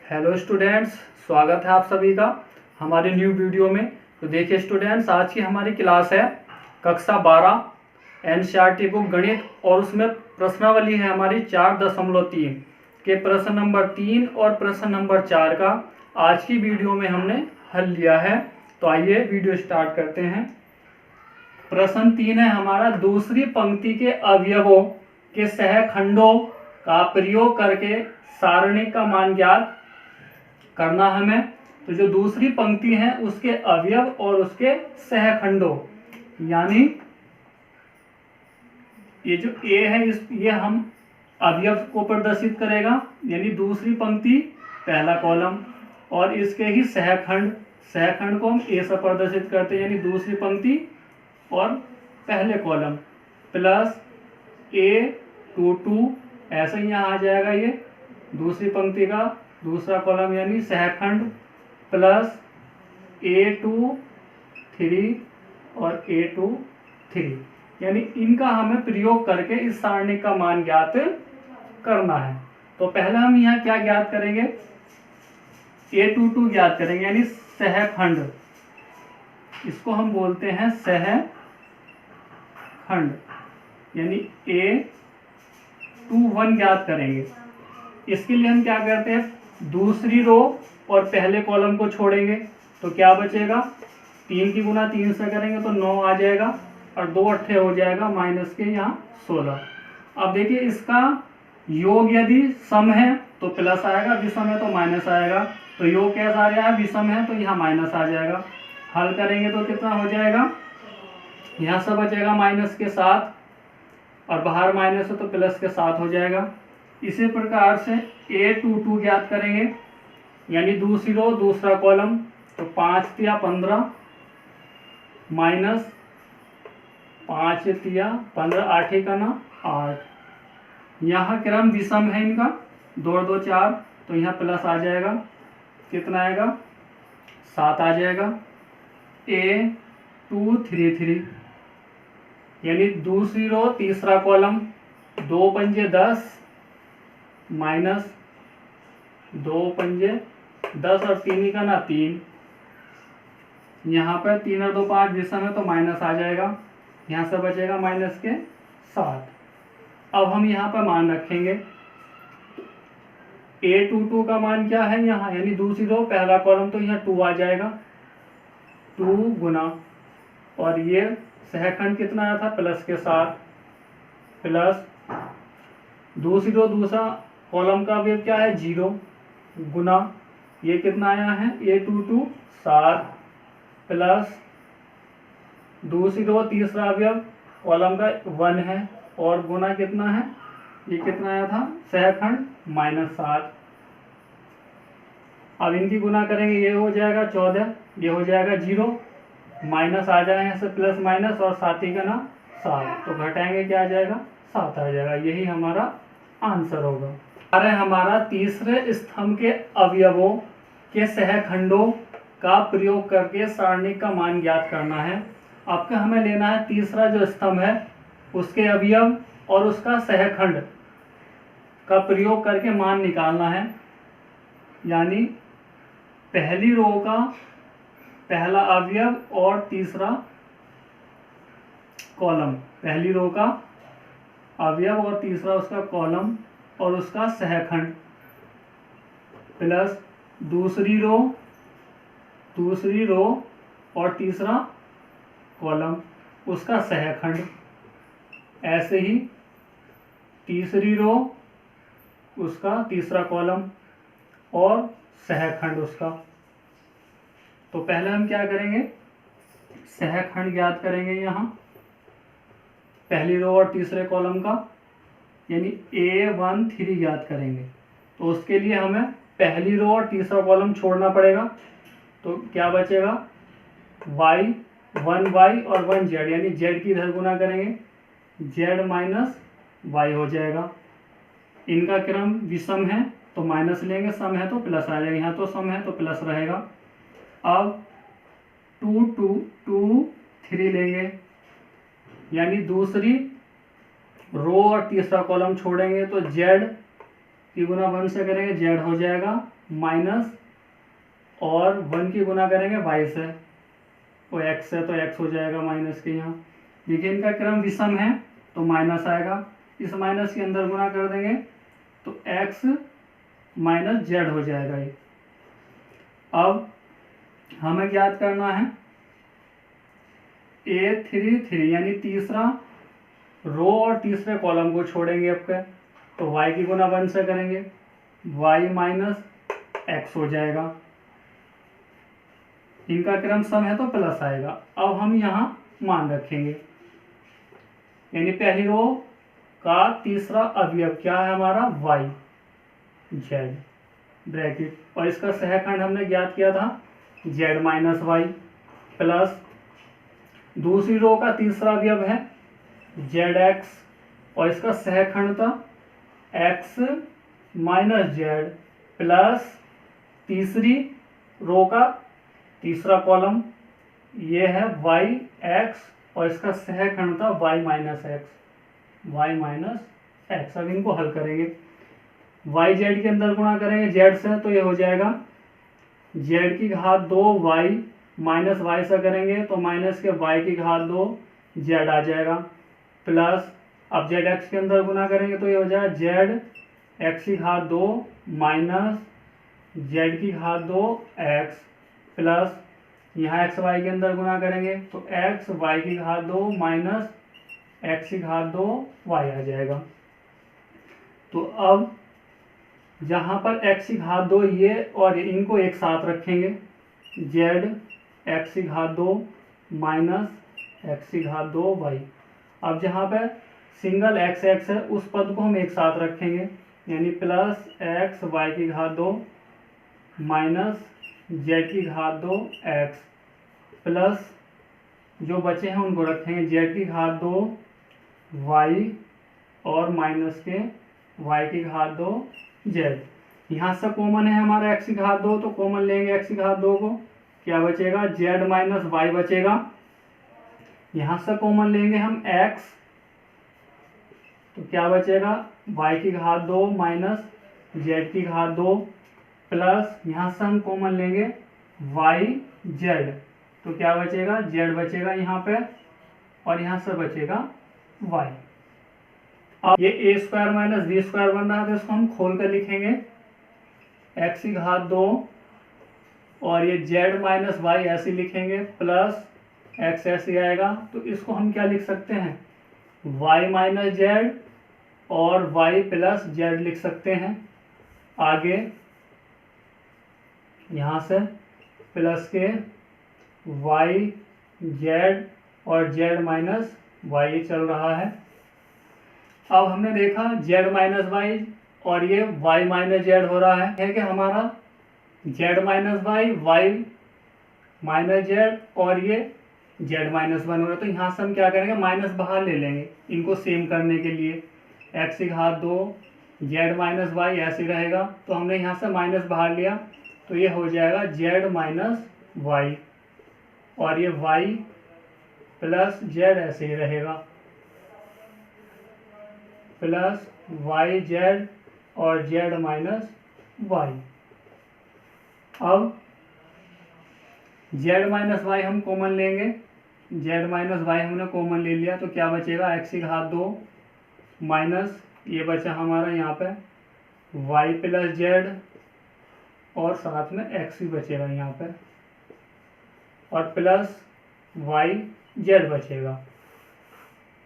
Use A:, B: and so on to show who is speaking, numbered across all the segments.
A: Hello students, स्वागत है आप सभी का हमारे न्यू वीडियो में। तो देखिए स्टूडेंट्स, आज की हमारी क्लास है कक्षा 12 एनसीईआरटी बुक गणित, और उसमें प्रश्नावली है हमारी 4.3 के प्रश्न नंबर 3 और प्रश्न नंबर 4 का आज की वीडियो में हमने हल लिया है। तो आइए वीडियो स्टार्ट करते हैं। प्रश्न 3 है हमारा, दूसरी पंक्ति के अवयवों के सहखंडों का प्रयोग करके सारणी का मान ज्ञात करना हमें। तो जो दूसरी पंक्ति है उसके अवयव और उसके सहखंडों, यानी ये जो ए है ये हम अवयव को प्रदर्शित करेगा, यानी दूसरी पंक्ति पहला कॉलम, और इसके ही सहखंड को हम ए से प्रदर्शित करते हैं, यानी दूसरी पंक्ति और पहले कॉलम, प्लस A22 ऐसे ही यहाँ आ जाएगा। ये दूसरी पंक्ति का दूसरा कॉलम यानी सहखंड, प्लस A23 और A23, यानी इनका हमें प्रयोग करके इस सारणी का मान ज्ञात करना है। तो पहले हम यहाँ क्या ज्ञात करेंगे, A22 ज्ञात करेंगे, यानी सहखंड, इसको हम बोलते हैं सहखंड, यानी A21 ज्ञात करेंगे। इसके लिए हम क्या करते हैं, दूसरी रो और पहले कॉलम को छोड़ेंगे, तो क्या बचेगा, 3 की गुना 3 से करेंगे तो 9 आ जाएगा, और 2 अट्ठे हो जाएगा माइनस के यहाँ 16। अब देखिए इसका योग यदि सम है तो प्लस आएगा, विषम है तो माइनस आएगा। तो योग कैसा आ रहा है, विषम है तो यहाँ माइनस आ जाएगा। हल करेंगे तो कितना हो जाएगा, यहाँ से बचेगा माइनस के 7, और बाहर माइनस है तो प्लस के 7 हो जाएगा। इसी प्रकार से A22 ज्ञात करेंगे, यानी दूसरी रो दूसरा कॉलम, तो 5 तिया 15 माइनस 5 तिया 15, 8 का ना 8, यहाँ क्रम विषम है इनका, 2 2 4, तो यहाँ प्लस आ जाएगा, कितना आएगा 7 आ जाएगा। A233, यानी दूसरी रो तीसरा कॉलम, 2 पंजे 10 माइनस 2 पंजे 10 और 3 का ना 3, यहाँ पर 3 और 2 5 विषम है तो माइनस आ जाएगा, यहाँ से बचेगा माइनस के 7। अब हम यहाँ पर मान रखेंगे, A22 का मान क्या है यहाँ, यानी दूसरी रो पहला कॉलम, तो यहाँ 2 आ जाएगा, 2 गुना, और ये सहखंड कितना आया था प्लस के 7, प्लस दूसरी रो दूसरा कॉलम का अवयव क्या है 0, गुना ये कितना आया है A22 7, प्लस दूसरी रो तीसरा अवयव कॉलम का 1 है, और गुना कितना है, ये कितना आया था सहखंड -7। अब इनकी गुना करेंगे, ये हो जाएगा 14, ये हो जाएगा 0, माइनस आ जाएगा यहाँ से प्लस माइनस, और 7 का ना 7, तो घटाएंगे क्या आ जाएगा 7 आ जाएगा। यही हमारा आंसर होगा। हमारा तीसरे स्तंभ के अवयवों के सहखंडों का प्रयोग करके सारणी का मान ज्ञात करना है। आपका हमें लेना है तीसरा जो स्तंभ है उसके अवयव और उसका सहखंड का प्रयोग करके मान निकालना है, यानी पहली रो का पहला अवयव और तीसरा कॉलम, पहली रो का अवयव और तीसरा उसका कॉलम और उसका सहखंड, प्लस दूसरी रो और तीसरा कॉलम उसका सहखंड, ऐसे ही तीसरी रो उसका तीसरा कॉलम और सहखंड उसका। तो पहले हम क्या करेंगे, सहखंड ज्ञात करेंगे यहाँ पहली रो और तीसरे कॉलम का, यानी A13 ज्ञात करेंगे। तो उसके लिए हमें पहली रो और तीसरा कॉलम छोड़ना पड़ेगा, तो क्या बचेगा y 1y और 1z, यानी z की इधर गुना करेंगे, z माइनस y हो जाएगा। इनका क्रम विषम है तो माइनस लेंगे, सम है तो प्लस आ जाएगा, यहाँ तो सम है तो प्लस रहेगा। अब 2 2 2 3 लेंगे, यानी दूसरी रो और तीसरा कॉलम छोड़ेंगे, तो z की गुना 1 से करेंगे, z हो जाएगा माइनस और 1 की गुना करेंगे y से, वो x है तो x हो जाएगा माइनस के यहाँ। देखिए इनका क्रम विषम है तो माइनस आएगा, इस माइनस के अंदर गुना कर देंगे तो x माइनस जेड हो जाएगा ये। अब हमें ज्ञात करना है A33 यानी तीसरा रो और तीसरे कॉलम को छोड़ेंगे आपके, तो y की गुना 1 से करेंगे, y माइनस एक्स हो जाएगा। इनका क्रम सम है तो प्लस आएगा। अब हम यहाँ मान रखेंगे, यानी पहली रो का तीसरा अवयव क्या है हमारा y, z ब्रैकेट, और इसका सहखंड हमने ज्ञात किया था z माइनस वाई, प्लस दूसरी रो का तीसरा अवयव है zx और इसका सहखंड था x माइनस जेड, प्लस तीसरी रो का तीसरा कॉलम ये है y x और इसका सहखंड था y माइनस एक्स। अब इनको हल करेंगे, y z के अंदर गुणा करेंगे z से तो ये हो जाएगा z की घात 2 y माइनस y से करेंगे तो माइनस के y की घात 2 z आ जाएगा, प्लस अब जेड एक्स के अंदर गुना करेंगे तो ये हो जाएगा जेड एक्स की घात 2 माइनस जेड की घात 2 एक्स, प्लस यहाँ एक्स वाई के अंदर गुना करेंगे तो एक्स वाई की घात 2 माइनस एक्स की घात 2 वाई आ जाएगा। तो अब जहाँ पर x की घात 2 ये और इनको एक साथ रखेंगे, जेड एक्स की घात 2 माइनस एक्स की घात 2 वाई। अब जहाँ पर सिंगल x x है उस पद को हम एक साथ रखेंगे, यानी प्लस एक्स वाई की घात 2 माइनस जेड की घात 2 एक्स, प्लस जो बचे हैं उनको रखेंगे जेड की घात 2 वाई और माइनस के y की घात 2 जेड। यहाँ से कॉमन है हमारा x की घात 2 तो कॉमन लेंगे x की घात 2 को, क्या बचेगा z माइनस वाई बचेगा। यहाँ से कॉमन लेंगे हम x तो क्या बचेगा y की घात 2 माइनस z की घात 2, प्लस यहाँ से हम कॉमन लेंगे y z तो क्या बचेगा z बचेगा यहाँ पे और यहाँ से बचेगा y। अब ये ए स्क्वायर माइनस बी स्क्वायर बन रहा है तो इसको हम खोल कर लिखेंगे x की घात 2 और ये z माइनस वाई ऐसे लिखेंगे, प्लस x ऐसे आएगा तो इसको हम क्या लिख सकते हैं y माइनस जेड और y प्लस जेड लिख सकते हैं। आगे यहाँ से प्लस के y z और z माइनस वाई चल रहा है। अब हमने देखा z माइनस वाई और ये y माइनस जेड हो रहा है कि हमारा z minus y y minus z और ये z माइनस 1 हो रहा है। तो यहाँ से हम क्या करेंगे माइनस बाहर ले लेंगे इनको सेम करने के लिए, x की घात 2 z माइनस वाई ऐसे रहेगा तो हमने यहाँ से माइनस बाहर लिया तो ये हो जाएगा z माइनस वाई और ये y प्लस जेड ऐसे ही रहेगा, प्लस वाई जेड और जेड माइनस वाई। अब जेड माइनस वाई हम कॉमन लेंगे, जेड माइनस वाई हमने कॉमन ले लिया तो क्या बचेगा एक्स की घात 2 माइनस ये बचा हमारा यहाँ पे वाई प्लस जेड और साथ में एक्स भी बचेगा यहाँ पे और प्लस वाई जेड बचेगा।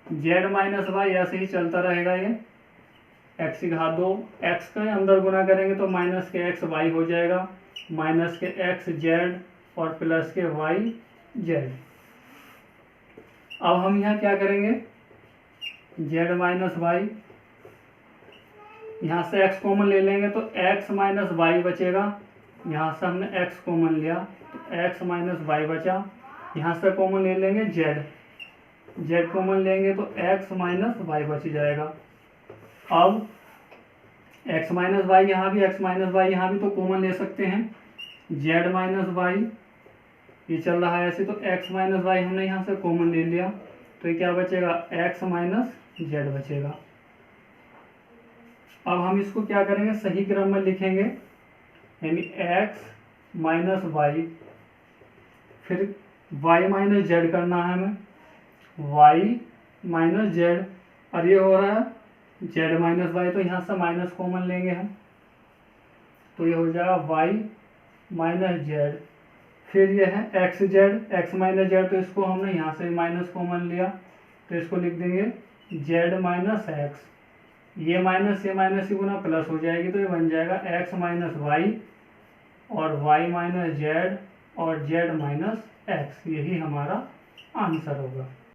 A: जेड माइनस वाई ऐसे ही चलता रहेगा, ये एक्स की घात 2 एक्स के अंदर गुना करेंगे तो माइनस के एक्स वाई हो जाएगा, माइनस के एक्स जेड और प्लस के वाई जेड। अब हम यहाँ क्या करेंगे जेड माइनस वाई, यहाँ से x कॉमन ले लेंगे तो x माइनस वाई बचेगा, यहाँ से हमने x कॉमन लिया तो x माइनस वाई बचा, यहाँ से कॉमन ले लेंगे z कॉमन लेंगे तो x माइनस वाई बच जाएगा। अब x माइनस वाई यहाँ भी x माइनस वाई यहाँ भी तो कॉमन ले सकते हैं, z माइनस वाई ये चल रहा है ऐसे तो x माइनस वाई हमने यहाँ से कॉमन ले लिया तो ये क्या बचेगा x माइनस जेड बचेगा। अब हम इसको क्या करेंगे सही क्रम में लिखेंगे, यानी x माइनस वाई, फिर y माइनस जेड करना है हमें, y माइनस जेड, और ये हो रहा है z माइनस वाई, तो यहाँ से माइनस कॉमन लेंगे हम, तो ये हो जाएगा y माइनस जेड। फिर ये है x Z, x minus Z, तो इसको हमने यहाँ से माइनस कॉमन लिया, तो इसको लिख देंगे जेड माइनस एक्स, ये माइनस की गुना प्लस हो जाएगी, तो ये बन जाएगा एक्स माइनस वाई और वाई माइनस जेड और जेड माइनस एक्स, यही हमारा आंसर होगा।